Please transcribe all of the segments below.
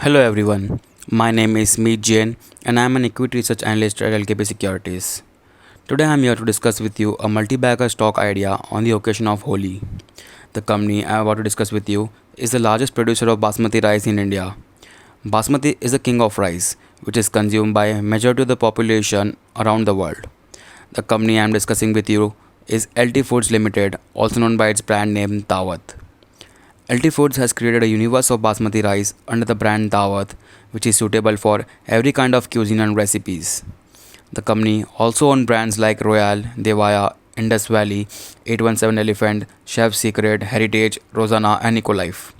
Hello everyone, my name is Meet Jain and I am an equity research analyst at LKP Securities. Today I am here to discuss with you a multi-bagger stock idea on the occasion of Holi. The company I am about to discuss with you is the largest producer of basmati rice in India. Basmati is the king of rice, which is consumed by a majority of the population around the world. The company I am discussing with you is LT Foods Limited, also known by its brand name Daawat. LT Foods has created a universe of basmati rice under the brand Daawat, which is suitable for every kind of cuisine and recipes. The company also owns brands like Royal, Devaya, Indus Valley, 817 Elephant, Chef's Secret, Heritage, Rosanna, and Ecolife.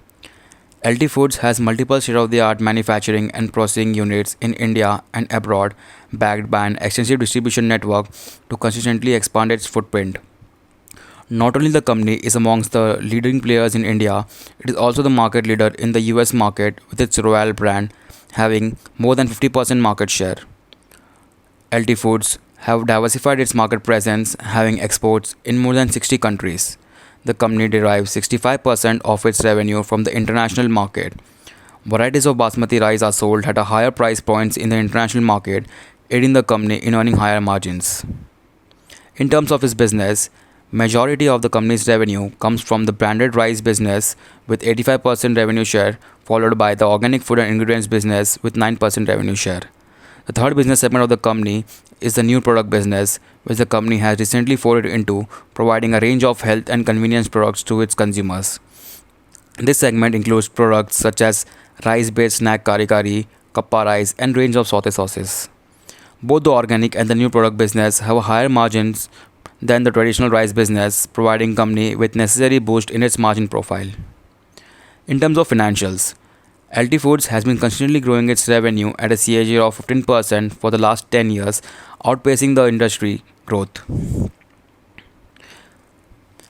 LT Foods has multiple state-of-the-art manufacturing and processing units in India and abroad, backed by an extensive distribution network to consistently expand its footprint. Not only the company is amongst the leading players in India, it is also the market leader in the US market with its Royal brand having more than 50% market share. LT Foods have diversified its market presence, having exports in more than 60 countries. The company derives 65% of its revenue from the international market. Varieties of basmati rice are sold at a higher price points in the international market, aiding the company in earning higher margins. In terms of its business, majority of the company's revenue comes from the branded rice business with 85% revenue share, followed by the organic food and ingredients business with 9% revenue share. The third business segment of the company is the new product business, which the company has recently forayed into, providing a range of health and convenience products to its consumers. This segment includes products such as rice-based snack kari kari, kappa rice, and range of sauté sauces. Both the organic and the new product business have higher margins than the traditional rice business, providing company with necessary boost in its margin profile. In terms of financials, LT Foods has been consistently growing its revenue at a CAGR of 15% for the last 10 years, outpacing the industry growth.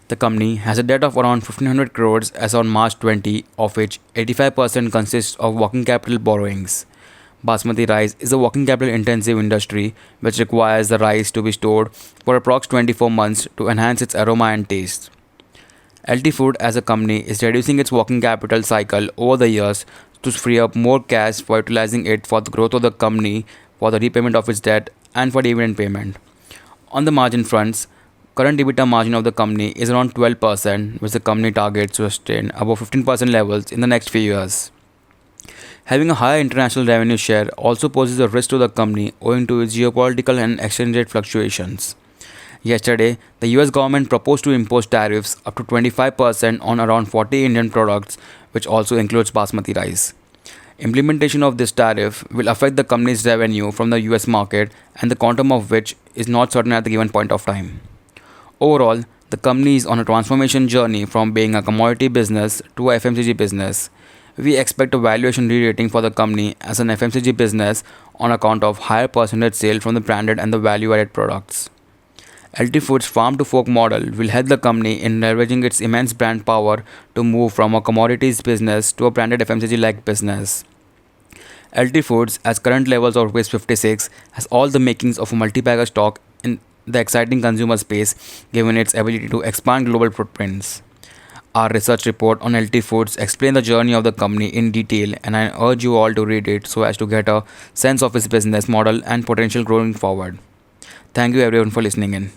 The company has a debt of around 1500 crores as on March 20, of which 85% consists of working capital borrowings. Basmati rice is a working capital intensive industry which requires the rice to be stored for approx 24 months to enhance its aroma and taste. LT Food as a company is reducing its working capital cycle over the years to free up more cash for utilizing it for the growth of the company, for the repayment of its debt, and for dividend payment. On the margin fronts, current EBITDA margin of the company is around 12%, which the company targets to sustain above 15% levels in the next few years. Having a higher international revenue share also poses a risk to the company owing to its geopolitical and exchange rate fluctuations. Yesterday, the US government proposed to impose tariffs up to 25% on around 40 Indian products, which also includes basmati rice. Implementation of this tariff will affect the company's revenue from the US market, and the quantum of which is not certain at the given point of time. Overall, the company is on a transformation journey from being a commodity business to a FMCG business. We expect a valuation re-rating for the company as an FMCG business on account of higher percentage sale from the branded and the value-added products. LT Foods farm to fork model will help the company in leveraging its immense brand power to move from a commodities business to a branded FMCG-like business. LT Foods, as current levels of rupees 56, has all the makings of a multi-bagger stock in the exciting consumer space, given its ability to expand global footprints. Our research report on LT Foods explains the journey of the company in detail, and I urge you all to read it so as to get a sense of its business model and potential going forward. Thank you everyone for listening in.